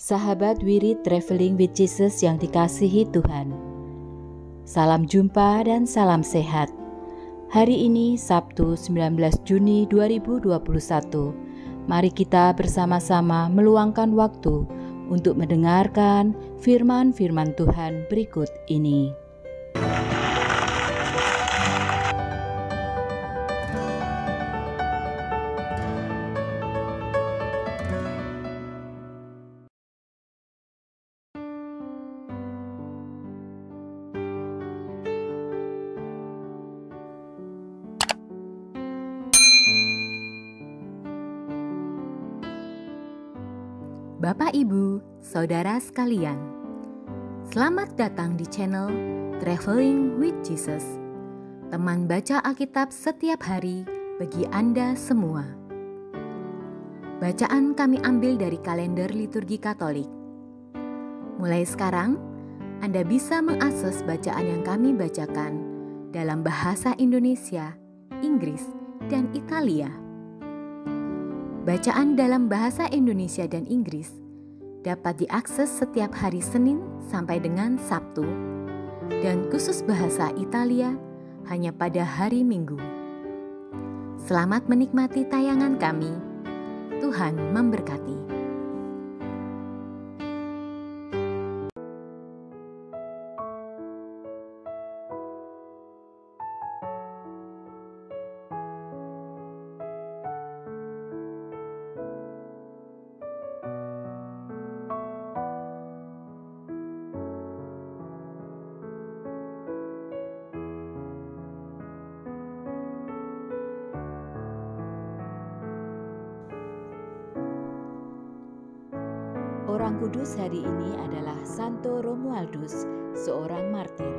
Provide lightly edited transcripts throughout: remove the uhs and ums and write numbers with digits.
Sahabat Wirid Traveling with Jesus yang dikasihi Tuhan. Salam jumpa dan salam sehat. Hari ini Sabtu 19 Juni 2021. Mari kita bersama-sama meluangkan waktu untuk mendengarkan firman-firman Tuhan berikut ini. Bapak, Ibu, Saudara sekalian, selamat datang di channel Traveling with Jesus, teman baca Alkitab setiap hari bagi Anda semua. Bacaan kami ambil dari kalender liturgi Katolik. Mulai sekarang, Anda bisa mengakses bacaan yang kami bacakan dalam bahasa Indonesia, Inggris, dan Italia. Bacaan dalam bahasa Indonesia dan Inggris dapat diakses setiap hari Senin sampai dengan Sabtu, dan khusus bahasa Italia hanya pada hari Minggu. Selamat menikmati tayangan kami. Tuhan memberkati. Orang kudus hari ini adalah Santo Romualdus, seorang martir.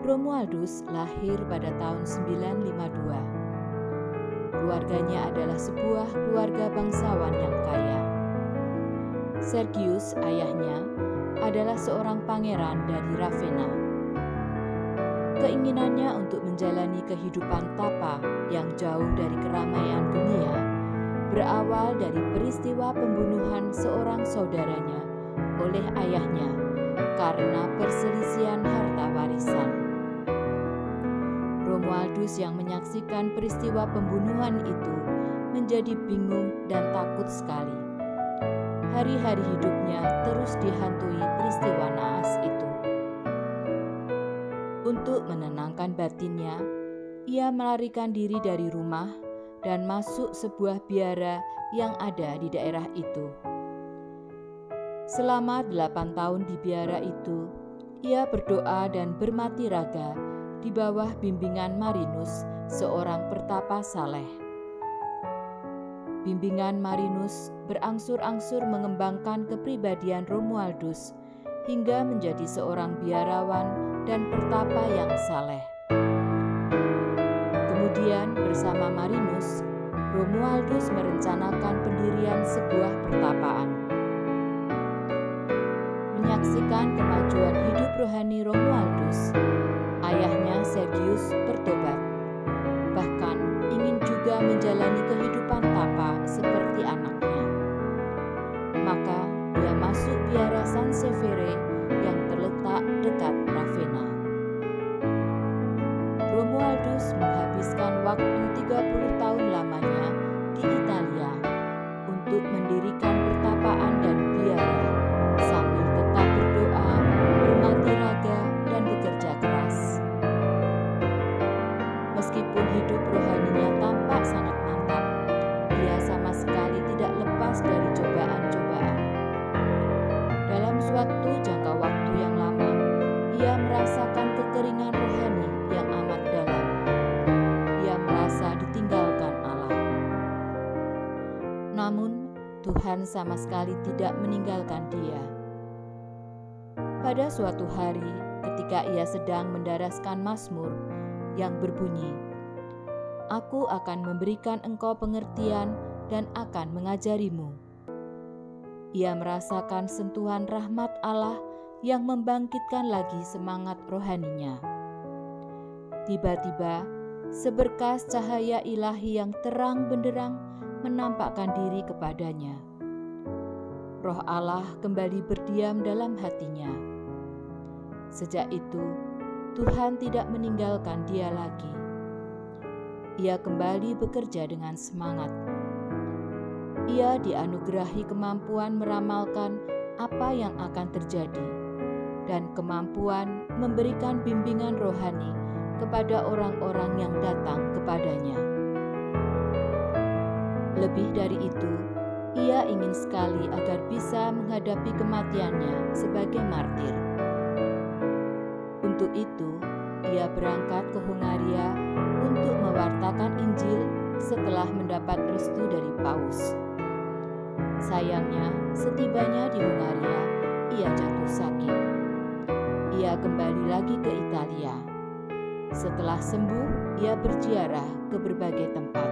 Romualdus lahir pada tahun 952. Keluarganya adalah sebuah keluarga bangsawan yang kaya. Sergius, ayahnya, adalah seorang pangeran dari Ravenna. Keinginannya untuk menjalani kehidupan tapa yang jauh dari keramaian dunia berawal dari peristiwa pembunuhan seorang saudaranya oleh ayahnya karena perselisihan harta warisan. Romualdus yang menyaksikan peristiwa pembunuhan itu menjadi bingung dan takut sekali. Hari-hari hidupnya terus dihantui peristiwa naas itu. Untuk menenangkan batinnya, ia melarikan diri dari rumah dan masuk sebuah biara yang ada di daerah itu. Selama 8 tahun di biara itu, ia berdoa dan bermati raga di bawah bimbingan Marinus, seorang pertapa saleh. Bimbingan Marinus berangsur-angsur mengembangkan kepribadian Romualdus hingga menjadi seorang biarawan dan pertapa yang saleh. Kemudian bersama Marinus, Romualdus merencanakan pendirian sebuah pertapaan. Menyaksikan kemajuan hidup rohani Romualdus, ayahnya Sergius bertobat, bahkan ingin juga menjalani kehidupan tapa seperti anaknya. Maka dia masuk biara San Severe yang terletak dekat Ravenna. Romualdus menghabiskan waktu 30 tahun lamanya di Italia untuk mendirikan pertapaan dan biara sambil tetap berdoa, bermati raga, dan bekerja keras. Meskipun hidup rohaninya tampak sangat mantap, ia sama sekali tidak lepas dari cobaan-cobaan. Dalam suatu jangka waktu yang lama, ia merasakan kekeringan rohani yang amat dalam. Ia merasa ditinggalkan Allah. Namun, Tuhan sama sekali tidak meninggalkan dia. Pada suatu hari, ketika ia sedang mendaraskan mazmur yang berbunyi, "Aku akan memberikan engkau pengertian dan akan mengajarimu." Ia merasakan sentuhan rahmat Allah yang membangkitkan lagi semangat rohaninya. Tiba-tiba, seberkas cahaya ilahi yang terang benderang menampakkan diri kepadanya. Roh Allah kembali berdiam dalam hatinya. Sejak itu, Tuhan tidak meninggalkan dia lagi. Ia kembali bekerja dengan semangat. Ia dianugerahi kemampuan meramalkan apa yang akan terjadi dan kemampuan memberikan bimbingan rohani kepada orang-orang yang datang kepadanya. Lebih dari itu, ia ingin sekali agar bisa menghadapi kematiannya sebagai martir. Untuk itu, ia berangkat ke Hungaria untuk mewartakan Injil setelah mendapat restu dari Paus. Sayangnya, setibanya di Hungaria, ia jatuh sakit. Ia kembali lagi ke Italia. Setelah sembuh, ia berziarah ke berbagai tempat.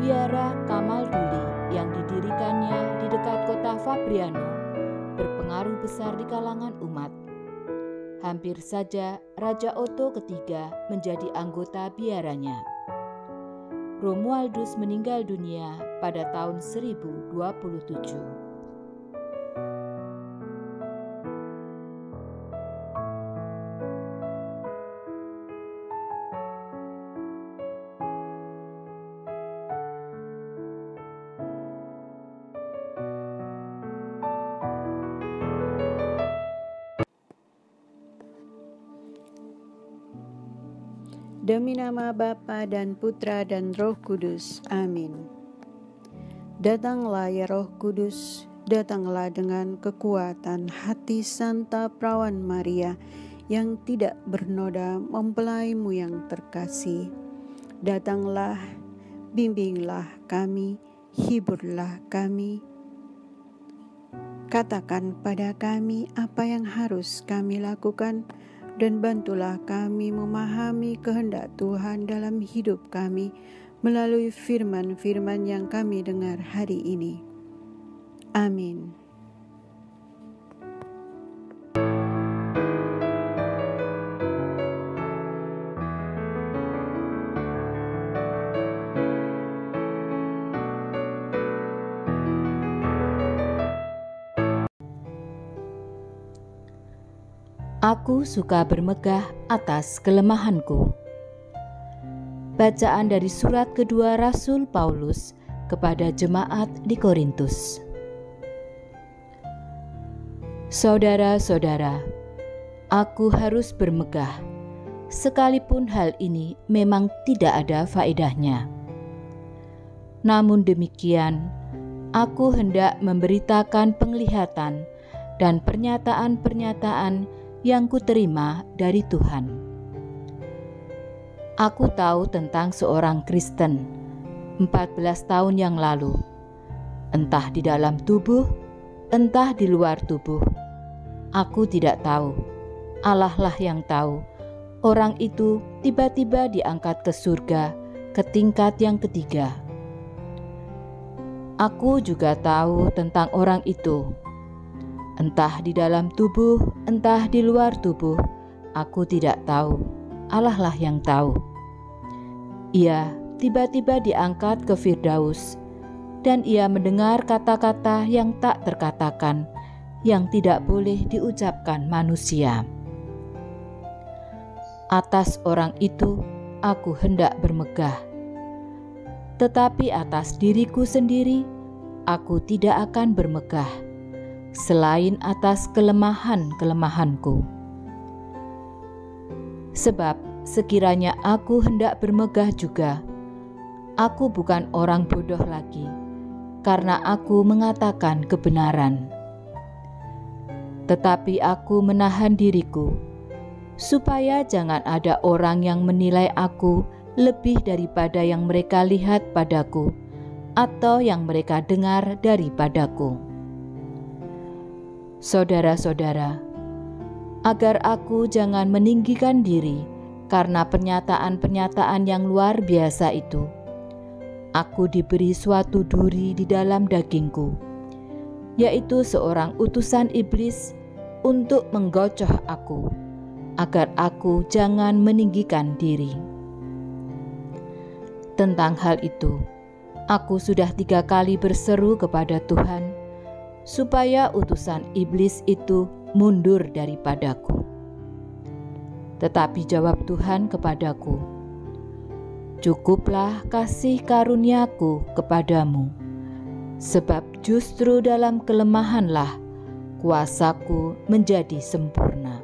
Biara Camaldoli yang didirikannya di dekat kota Fabriano berpengaruh besar di kalangan umat. Hampir saja Raja Otto III menjadi anggota biaranya. Romualdus meninggal dunia pada tahun 1027. Demi nama Bapa dan Putra dan Roh Kudus. Amin. Datanglah ya Roh Kudus, datanglah dengan kekuatan hati Santa Perawan Maria yang tidak bernoda mempelaimu yang terkasih. Datanglah, bimbinglah kami, hiburlah kami. Katakan pada kami apa yang harus kami lakukan, dan bantulah kami memahami kehendak Tuhan dalam hidup kami melalui firman-firman yang kami dengar hari ini. Amin. Aku suka bermegah atas kelemahanku. Bacaan dari surat kedua Rasul Paulus kepada jemaat di Korintus. Saudara-saudara, aku harus bermegah, sekalipun hal ini memang tidak ada faedahnya. Namun demikian, aku hendak memberitakan penglihatan dan pernyataan-pernyataan yang kuterima dari Tuhan. Aku tahu tentang seorang Kristen 14 tahun yang lalu, entah di dalam tubuh, entah di luar tubuh. Aku tidak tahu, Allah lah yang tahu. Orang itu tiba-tiba diangkat ke surga, ke tingkat yang ketiga. Aku juga tahu tentang orang itu, entah di dalam tubuh, entah di luar tubuh, aku tidak tahu. Allah lah yang tahu. Ia tiba-tiba diangkat ke Firdaus, dan ia mendengar kata-kata yang tak terkatakan, yang tidak boleh diucapkan manusia. Atas orang itu, aku hendak bermegah. Tetapi atas diriku sendiri, aku tidak akan bermegah, selain atas kelemahan-kelemahanku. Sebab sekiranya aku hendak bermegah juga, aku bukan orang bodoh lagi, karena aku mengatakan kebenaran. Tetapi aku menahan diriku, supaya jangan ada orang yang menilai aku lebih daripada yang mereka lihat padaku, atau yang mereka dengar daripadaku. Saudara-saudara, agar aku jangan meninggikan diri karena pernyataan-pernyataan yang luar biasa itu, aku diberi suatu duri di dalam dagingku, yaitu seorang utusan iblis untuk menggocoh aku, agar aku jangan meninggikan diri. Tentang hal itu, Aku sudah 3 kali berseru kepada Tuhan supaya utusan iblis itu mundur daripadaku. Tetapi jawab Tuhan kepadaku, "Cukuplah kasih karuniaku kepadamu, sebab justru dalam kelemahanlah kuasaku menjadi sempurna."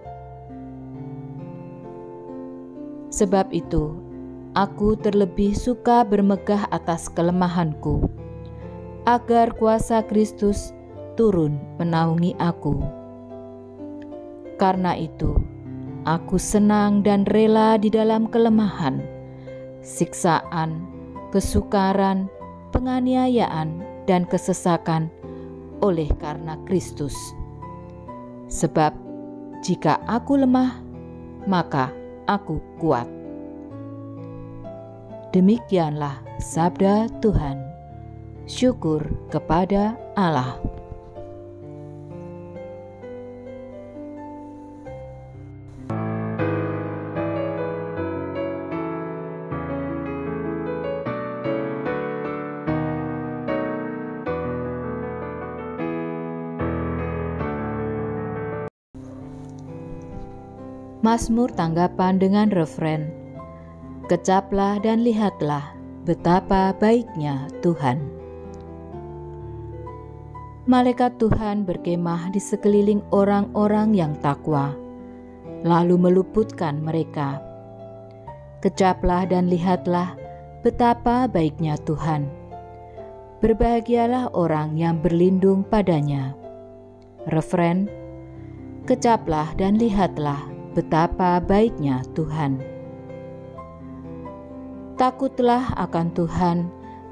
Sebab itu, aku terlebih suka bermegah atas kelemahanku, agar kuasa Kristus turun menaungi aku. Karena itu, aku senang dan rela di dalam kelemahan, siksaan, kesukaran, penganiayaan, dan kesesakan oleh karena Kristus. Sebab jika aku lemah, maka aku kuat. Demikianlah sabda Tuhan. Syukur kepada Allah. Mazmur tanggapan dengan refren, "Kecaplah dan lihatlah betapa baiknya Tuhan." Malaikat Tuhan berkemah di sekeliling orang-orang yang takwa, lalu meluputkan mereka. Kecaplah dan lihatlah betapa baiknya Tuhan. Berbahagialah orang yang berlindung padanya. Refren, "Kecaplah dan lihatlah betapa baiknya Tuhan." Takutlah akan Tuhan,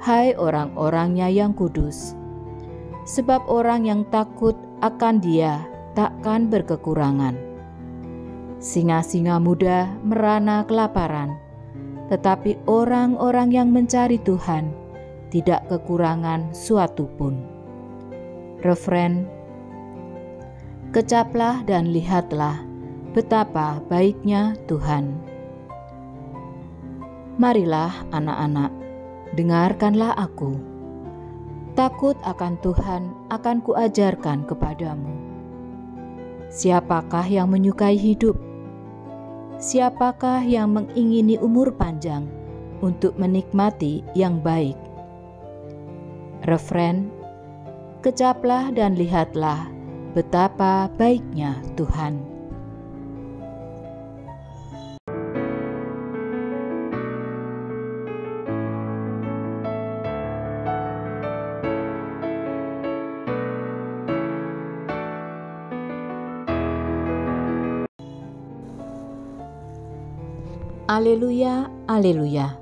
hai orang-orangnya yang kudus, sebab orang yang takut akan Dia takkan berkekurangan. Singa-singa muda merana kelaparan, tetapi orang-orang yang mencari Tuhan tidak kekurangan suatu pun. Refren, "Kecaplah dan lihatlah betapa baiknya Tuhan." Marilah anak-anak, dengarkanlah aku. Takut akan Tuhan akan kuajarkan kepadamu. Siapakah yang menyukai hidup? Siapakah yang mengingini umur panjang untuk menikmati yang baik? Refren, "Kecaplah dan lihatlah betapa baiknya Tuhan." Aleluya, aleluya.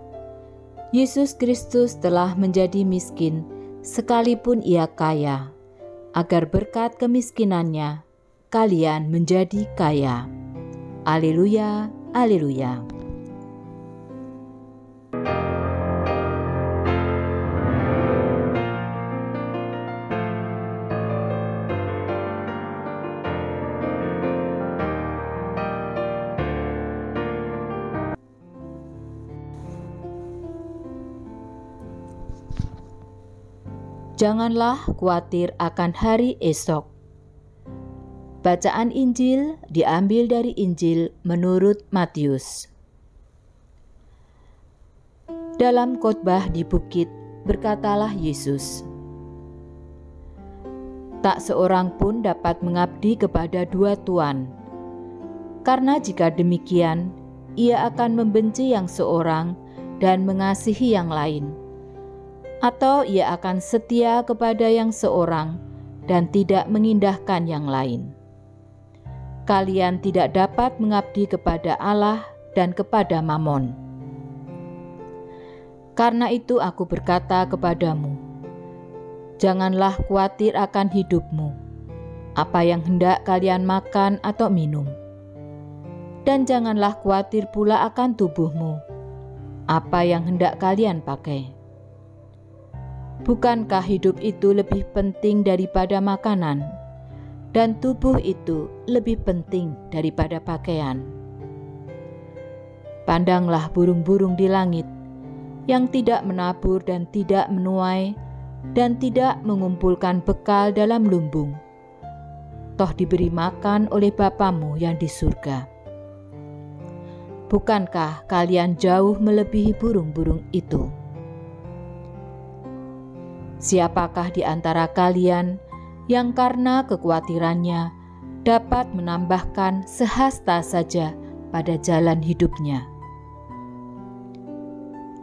Yesus Kristus telah menjadi miskin sekalipun Ia kaya, agar berkat kemiskinannya kalian menjadi kaya. Aleluya, aleluya. Janganlah khawatir akan hari esok. Bacaan Injil diambil dari Injil menurut Matius. Dalam khotbah di bukit, berkatalah Yesus, "Tak seorang pun dapat mengabdi kepada 2 tuan, karena jika demikian, ia akan membenci yang seorang dan mengasihi yang lain. Atau ia akan setia kepada yang seorang dan tidak mengindahkan yang lain. Kalian tidak dapat mengabdi kepada Allah dan kepada Mamon. Karena itu aku berkata kepadamu, janganlah khawatir akan hidupmu, apa yang hendak kalian makan atau minum. Dan janganlah khawatir pula akan tubuhmu, apa yang hendak kalian pakai. Bukankah hidup itu lebih penting daripada makanan, dan tubuh itu lebih penting daripada pakaian? Pandanglah burung-burung di langit, yang tidak menabur dan tidak menuai, dan tidak mengumpulkan bekal dalam lumbung, toh diberi makan oleh Bapamu yang di surga. Bukankah kalian jauh melebihi burung-burung itu? Siapakah di antara kalian yang karena kekhawatirannya dapat menambahkan sehasta saja pada jalan hidupnya?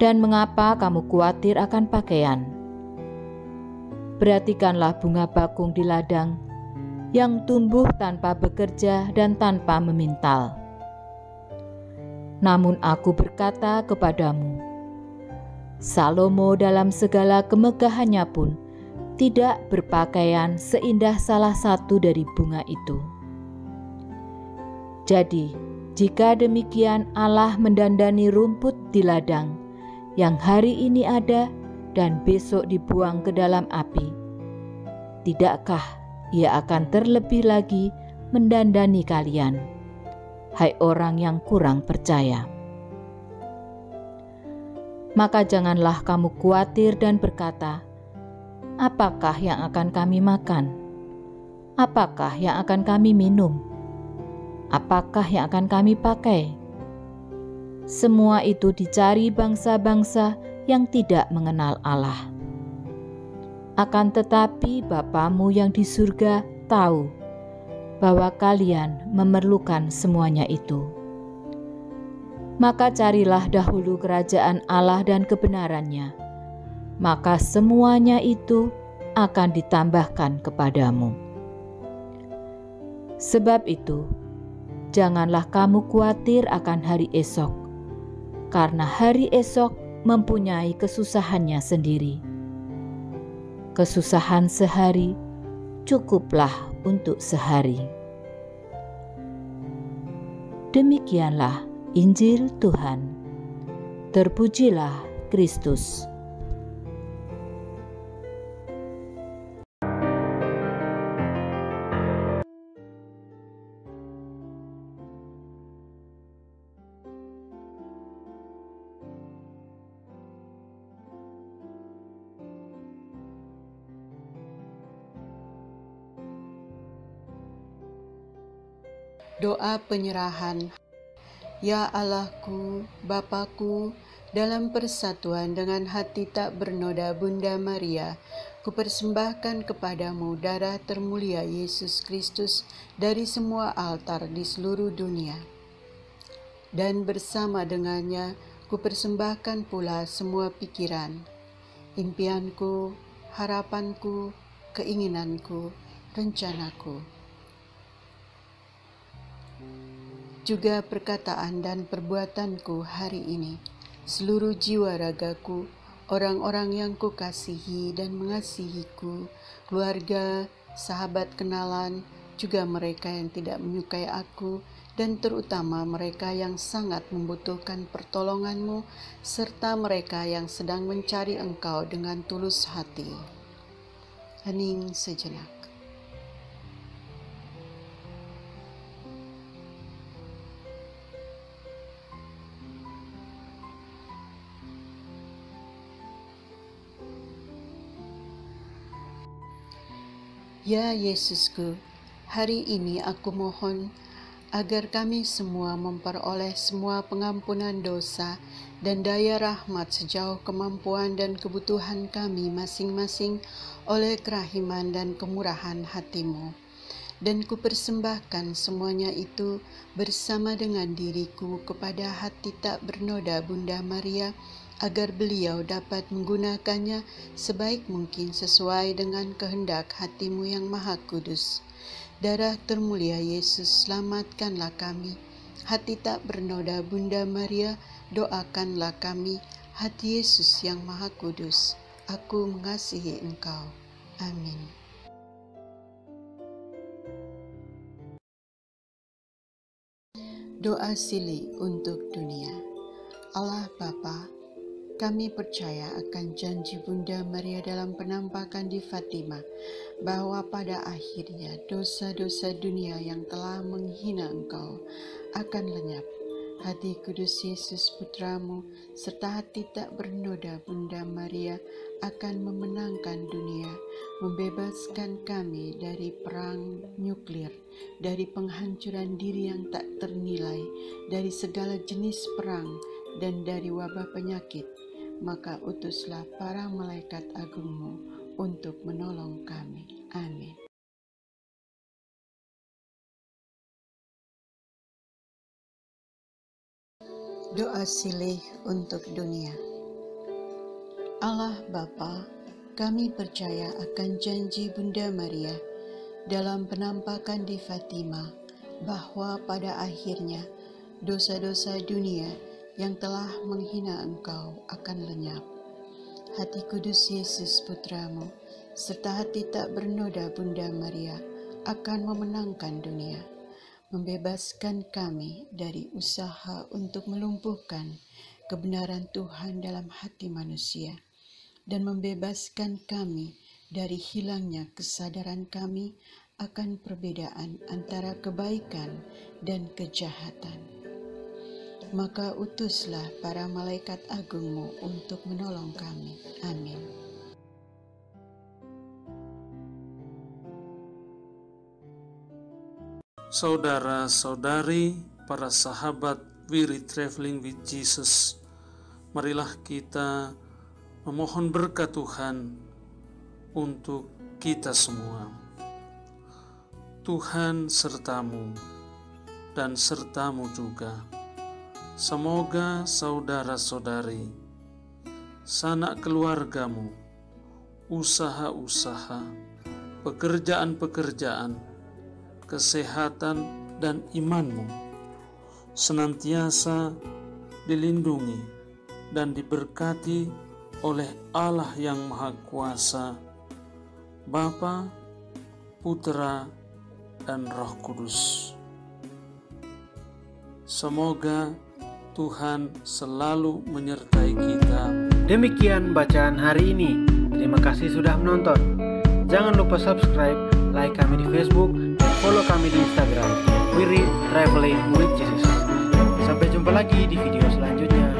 Dan mengapa kamu khawatir akan pakaian? Perhatikanlah bunga bakung di ladang yang tumbuh tanpa bekerja dan tanpa memintal. Namun aku berkata kepadamu, Salomo dalam segala kemegahannya pun tidak berpakaian seindah salah satu dari bunga itu. Jadi, jika demikian Allah mendandani rumput di ladang yang hari ini ada dan besok dibuang ke dalam api, tidakkah Ia akan terlebih lagi mendandani kalian, hai orang yang kurang percaya? Maka janganlah kamu khawatir dan berkata, apakah yang akan kami makan? Apakah yang akan kami minum? Apakah yang akan kami pakai? Semua itu dicari bangsa-bangsa yang tidak mengenal Allah. Akan tetapi Bapamu yang di surga tahu bahwa kalian memerlukan semuanya itu. Maka carilah dahulu kerajaan Allah dan kebenarannya, maka semuanya itu akan ditambahkan kepadamu. Sebab itu, janganlah kamu khawatir akan hari esok, karena hari esok mempunyai kesusahannya sendiri. Kesusahan sehari cukuplah untuk sehari. Demikianlah Injil Tuhan. Terpujilah Kristus. Doa penyerahan. Ya Allahku, Bapakku, dalam persatuan dengan hati tak bernoda Bunda Maria, kupersembahkan kepadamu darah termulia Yesus Kristus dari semua altar di seluruh dunia. Dan bersama dengannya, kupersembahkan pula semua pikiran, impianku, harapanku, keinginanku, rencanaku, juga perkataan dan perbuatanku hari ini, seluruh jiwa ragaku, orang-orang yang kukasihi dan mengasihiku, keluarga, sahabat kenalan, juga mereka yang tidak menyukai aku, dan terutama mereka yang sangat membutuhkan pertolonganmu, serta mereka yang sedang mencari Engkau dengan tulus hati. Hening sejenak. Ya Yesusku, hari ini aku mohon agar kami semua memperoleh semua pengampunan dosa dan daya rahmat sejauh kemampuan dan kebutuhan kami masing-masing oleh kerahiman dan kemurahan hati-Mu. Dan kupersembahkan semuanya itu bersama dengan diriku kepada hati tak bernoda Bunda Maria, agar beliau dapat menggunakannya sebaik mungkin sesuai dengan kehendak hati-Mu yang Maha Kudus. Darah termulia Yesus, selamatkanlah kami. Hati tak bernoda Bunda Maria, doakanlah kami. Hati Yesus yang Maha Kudus, aku mengasihi Engkau. Amin. Doa Sili untuk dunia. Allah Bapa, kami percaya akan janji Bunda Maria dalam penampakan di Fatima, bahwa pada akhirnya dosa-dosa dunia yang telah menghina Engkau akan lenyap, Hati kudus Yesus Putramu, serta hati tak bernoda Bunda Maria akan memenangkan dunia, membebaskan kami dari perang nuklir, dari penghancuran diri yang tak ternilai, dari segala jenis perang, dan dari wabah penyakit. Maka utuslah para malaikat agungmu untuk menolong kami. Amin. Doa silih untuk dunia. Allah Bapa, kami percaya akan janji Bunda Maria dalam penampakan di Fatima bahwa pada akhirnya dosa-dosa dunia yang telah menghina Engkau akan lenyap. Hati kudus Yesus Putramu, serta hati tak bernoda Bunda Maria akan memenangkan dunia, membebaskan kami dari usaha untuk melumpuhkan kebenaran Tuhan dalam hati manusia, dan membebaskan kami dari hilangnya kesadaran kami akan perbedaan antara kebaikan dan kejahatan. Maka utuslah para malaikat agungmu untuk menolong kami. Amin. Saudara-saudari, para sahabat Weary Traveling with Jesus, marilah kita memohon berkat Tuhan untuk kita semua. Tuhan sertamu dan sertamu juga. Semoga saudara-saudari, sanak keluargamu, usaha-usaha, pekerjaan-pekerjaan, kesehatan dan imanmu senantiasa dilindungi dan diberkati oleh Allah yang Maha Kuasa, Bapa, Putra, dan Roh Kudus. Semoga Tuhan selalu menyertai kita. Demikian bacaan hari ini. Terima kasih sudah menonton. Jangan lupa subscribe, like kami di Facebook, dan follow kami di Instagram. Weary Traveling with Jesus. Sampai jumpa lagi di video selanjutnya.